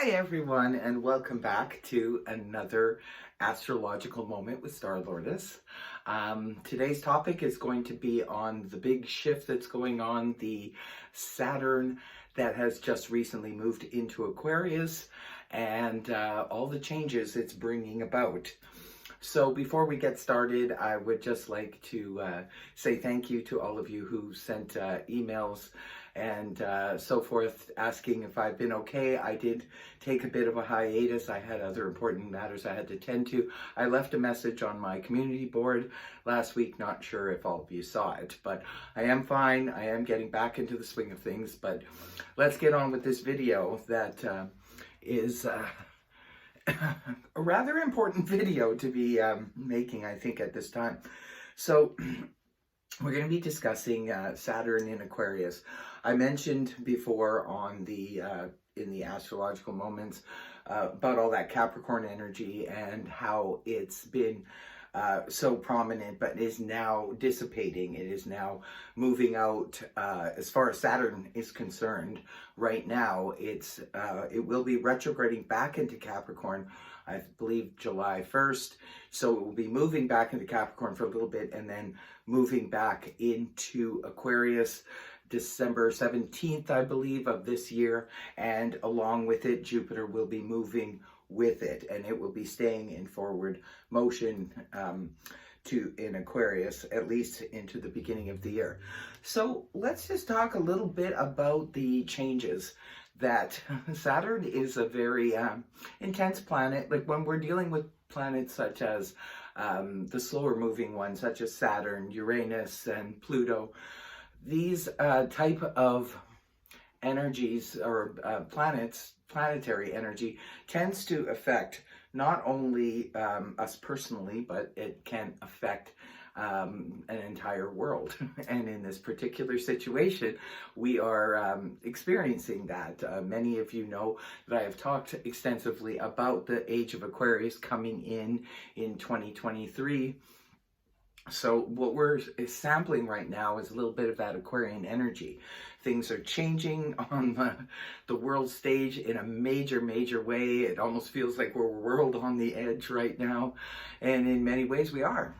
Hi everyone, and welcome back to another astrological moment with Star Lourdes. Today's topic is going to be on the big shift that's going on, the Saturn that has just recently moved into Aquarius, and all the changes it's bringing about. So before we get started, I would just like to say thank you to all of you who sent emails and so forth, asking if I've been okay. I did take a bit of a hiatus. I had other important matters I had to tend to. I left a message on my community board last week, not sure if all of you saw it, but I am fine. I am getting back into the swing of things, but let's get on with this video that is a rather important video to be making, I think, at this time. So we're going to be discussing Saturn in Aquarius. I mentioned before on the in the astrological moments about all that Capricorn energy and how it's been so prominent, but is now dissipating. It is now moving out. As far as Saturn is concerned, right now it will be retrograding back into Capricorn, I believe July 1st. So it will be moving back into Capricorn for a little bit and then moving back into Aquarius December 17th, I believe, of this year. And along with it, Jupiter will be moving with it, and it will be staying in forward motion in Aquarius, at least into the beginning of the year. So let's just talk a little bit about the changes. That Saturn is a very intense planet. Like when we're dealing with planets such as the slower moving ones, such as Saturn, Uranus, and Pluto, these type of energies or planetary energy tends to affect not only us personally, but it can affect an entire world. And in this particular situation, we are experiencing that. Many of you know that I have talked extensively about the age of Aquarius coming in 2023. So what we're sampling right now is a little bit of that Aquarian energy. Things are changing on the world stage in a major, major way. It almost feels like we're world on the edge right now. And in many ways we are.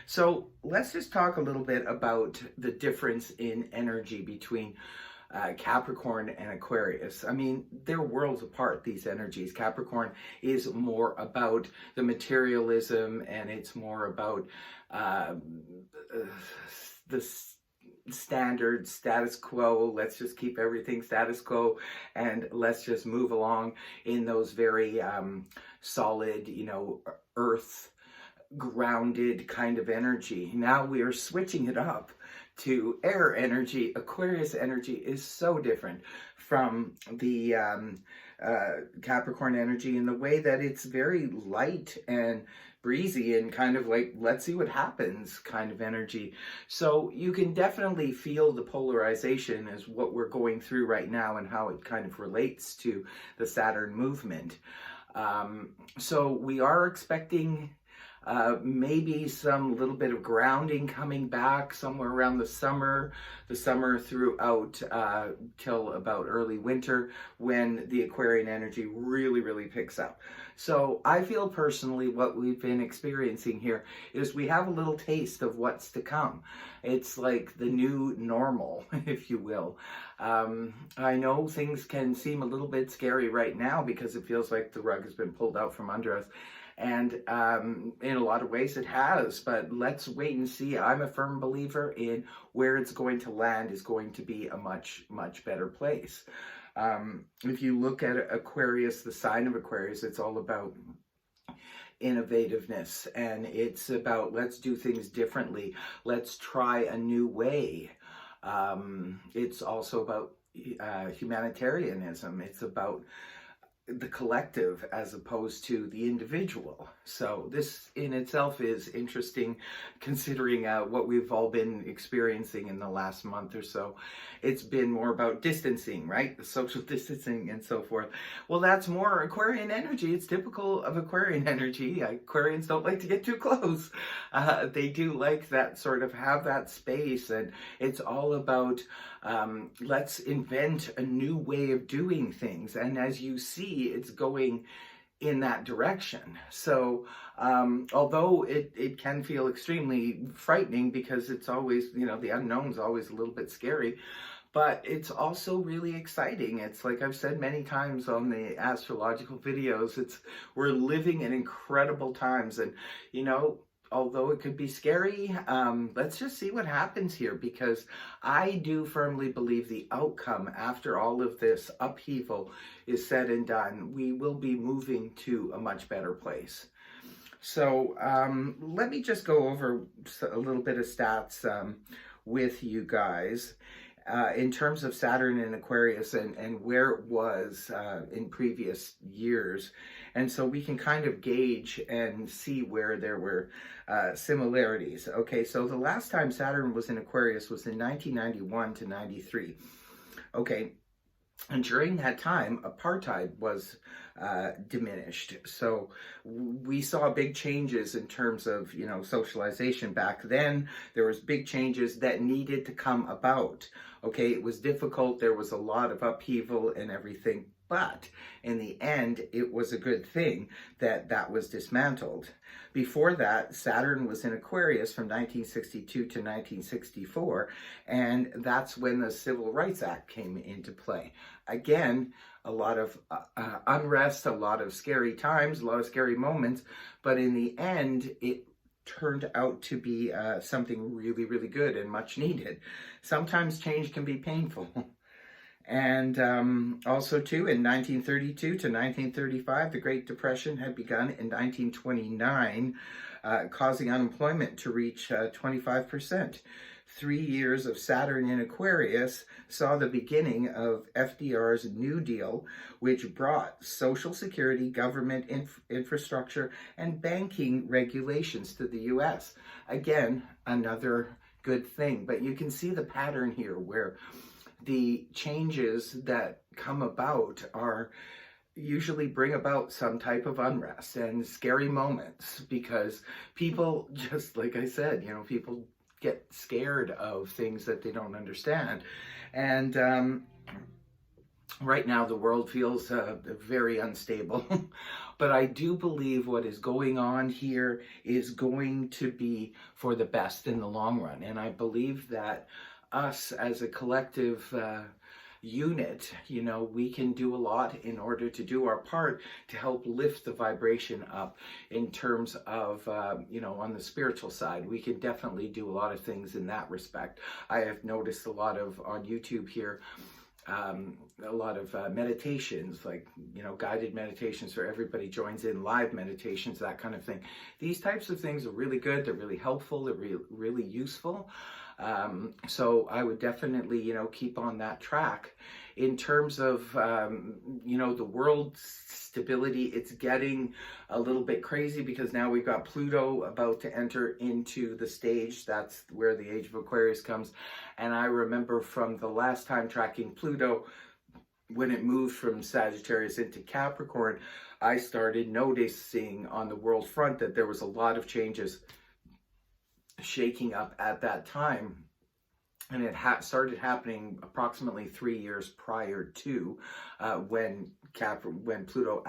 So let's just talk a little bit about the difference in energy between Capricorn and Aquarius. I mean, they're worlds apart, these energies. Capricorn is more about the materialism, and it's more about the standard status quo. Let's just keep everything status quo, and let's just move along in those very solid, earth grounded kind of energy. Now we are switching it up to air energy. Aquarius energy is so different from the Capricorn energy in the way that it's very light and breezy and kind of like, let's see what happens kind of energy. So you can definitely feel the polarization as what we're going through right now and how it kind of relates to the Saturn movement. So we are expecting maybe some little bit of grounding coming back somewhere around the summer throughout till about early winter, when the Aquarian energy really, really picks up. So I feel personally what we've been experiencing here is we have a little taste of what's to come. It's like the new normal, if you will. I know things can seem a little bit scary right now because it feels like the rug has been pulled out from under us. And in a lot of ways it has, but let's wait and see. I'm a firm believer in where it's going to land is going to be a much, much better place. If you look at Aquarius, the sign of Aquarius, it's all about innovativeness, and it's about let's do things differently. Let's try a new way. It's also about humanitarianism. It's about the collective as opposed to the individual. So this in itself is interesting, considering what we've all been experiencing in the last month or so. It's been more about distancing, right? The social distancing and so forth. Well, that's more Aquarian energy. It's typical of Aquarian energy. Aquarians don't like to get too close. They do like that sort of have that space, and it's all about let's invent a new way of doing things. And as you see, it's going in that direction. So although it can feel extremely frightening, because it's always, the unknown's always a little bit scary, but it's also really exciting. It's like I've said many times on the astrological videos, we're living in incredible times. And although it could be scary, let's just see what happens here, because I do firmly believe the outcome after all of this upheaval is said and done, we will be moving to a much better place. So let me just go over a little bit of stats with you guys. In terms of Saturn in Aquarius and where it was in previous years. And so we can kind of gauge and see where there were similarities. Okay, so the last time Saturn was in Aquarius was in 1991 to 93. Okay, and during that time, apartheid was diminished. So we saw big changes in terms of, socialization. Back then, there was big changes that needed to come about. Okay, it was difficult. There was a lot of upheaval and everything. But in the end, it was a good thing that was dismantled. Before that, Saturn was in Aquarius from 1962 to 1964, and that's when the Civil Rights Act came into play. Again, a lot of unrest, a lot of scary times, a lot of scary moments, but in the end, it turned out to be something really, really good and much needed. Sometimes change can be painful. And also, too, in 1932 to 1935, the Great Depression had begun in 1929, causing unemployment to reach 25%. 3 years of Saturn in Aquarius saw the beginning of FDR's New Deal, which brought Social Security, government infrastructure, and banking regulations to the U.S. Again, another good thing. But you can see the pattern here where the changes that come about are usually bring about some type of unrest and scary moments, because people, just like I said, people get scared of things that they don't understand. And right now the world feels very unstable. But I do believe what is going on here is going to be for the best in the long run. And I believe that us as a collective unit, we can do a lot in order to do our part to help lift the vibration up in terms of, on the spiritual side. We can definitely do a lot of things in that respect. I have noticed a lot of, on YouTube here, a lot of meditations, like, guided meditations where everybody joins in, live meditations, that kind of thing. These types of things are really good. They're really helpful. They're really useful. So I would definitely, keep on that track. In terms of, the world stability, it's getting a little bit crazy, because now we've got Pluto about to enter into the stage. That's where the age of Aquarius comes. And I remember from the last time tracking Pluto, when it moved from Sagittarius into Capricorn, I started noticing on the world front that there was a lot of changes shaking up at that time. And it started happening approximately 3 years prior to when Pluto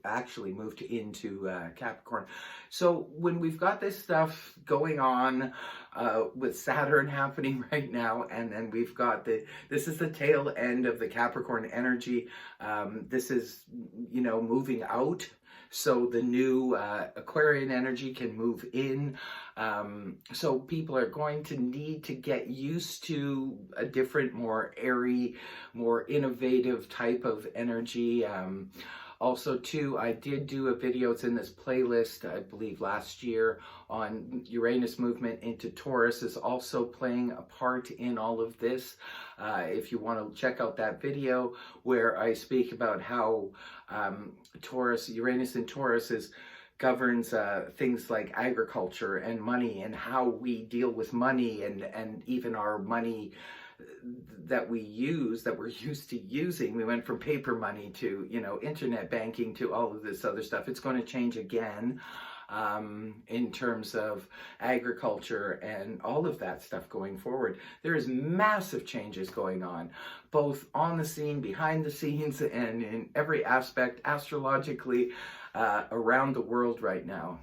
actually moved into Capricorn. So when we've got this stuff going on with Saturn happening right now, and then we've got this is the tail end of the Capricorn energy. This is, moving out. So the new Aquarian energy can move in. So people are going to need to get used to a different, more airy, more innovative type of energy. Also, too, I did do a video, it's in this playlist, I believe last year, on Uranus movement into Taurus is also playing a part in all of this. If you want to check out that video where I speak about how Uranus in Taurus governs things like agriculture and money, and how we deal with money, and even our money that we're used to using. We went from paper money to, internet banking, to all of this other stuff. It's going to change again in terms of agriculture and all of that stuff going forward. There is massive changes going on, both on the scene, behind the scenes, and in every aspect astrologically around the world right now.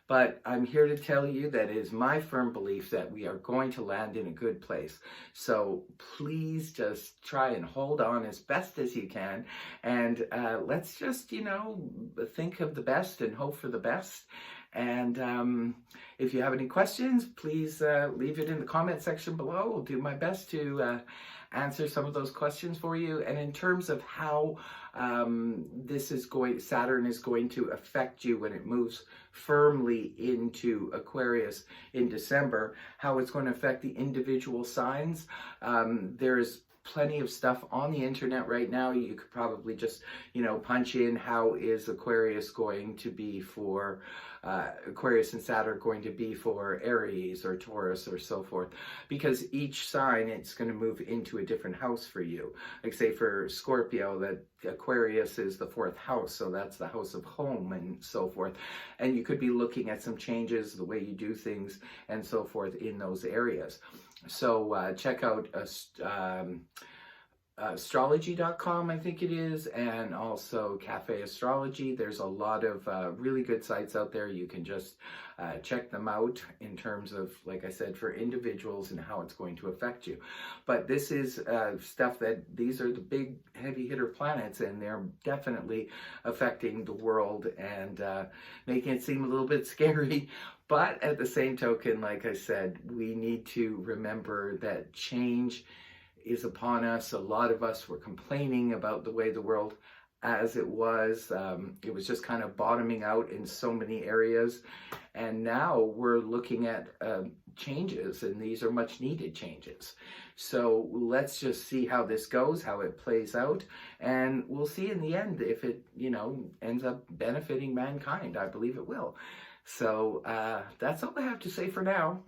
But I'm here to tell you that it is my firm belief that we are going to land in a good place. So please just try and hold on as best as you can. And let's just, think of the best and hope for the best. And if you have any questions, please leave it in the comment section below. I'll do my best to answer some of those questions for you. And in terms of how Saturn is going to affect you when it moves firmly into Aquarius in December, how it's going to affect the individual signs. There's plenty of stuff on the internet right now. You could probably just, punch in how is Aquarius going to be for Aquarius and Saturn going to be for Aries or Taurus or so forth, because each sign, it's going to move into a different house for you. Like say for Scorpio, that Aquarius is the 4th house, so that's the house of home and so forth. And you could be looking at some changes, the way you do things and so forth in those areas. So check out Astrological, I think it is, and also Cafe Astrology. There's a lot of really good sites out there. You can just check them out in terms of, like I said, for individuals and how it's going to affect you. But this is stuff these are the big heavy hitter planets, and they're definitely affecting the world and making it seem a little bit scary. But at the same token, like I said, we need to remember that change is upon us. A lot of us were complaining about the way the world as it was. It was just kind of bottoming out in so many areas. And now we're looking at changes, and these are much needed changes. So let's just see how this goes, how it plays out, and we'll see in the end if it, ends up benefiting mankind. I believe it will. So that's all I have to say for now.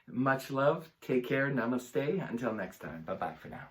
Much love. Take care. Namaste. Until next time. Bye-bye for now.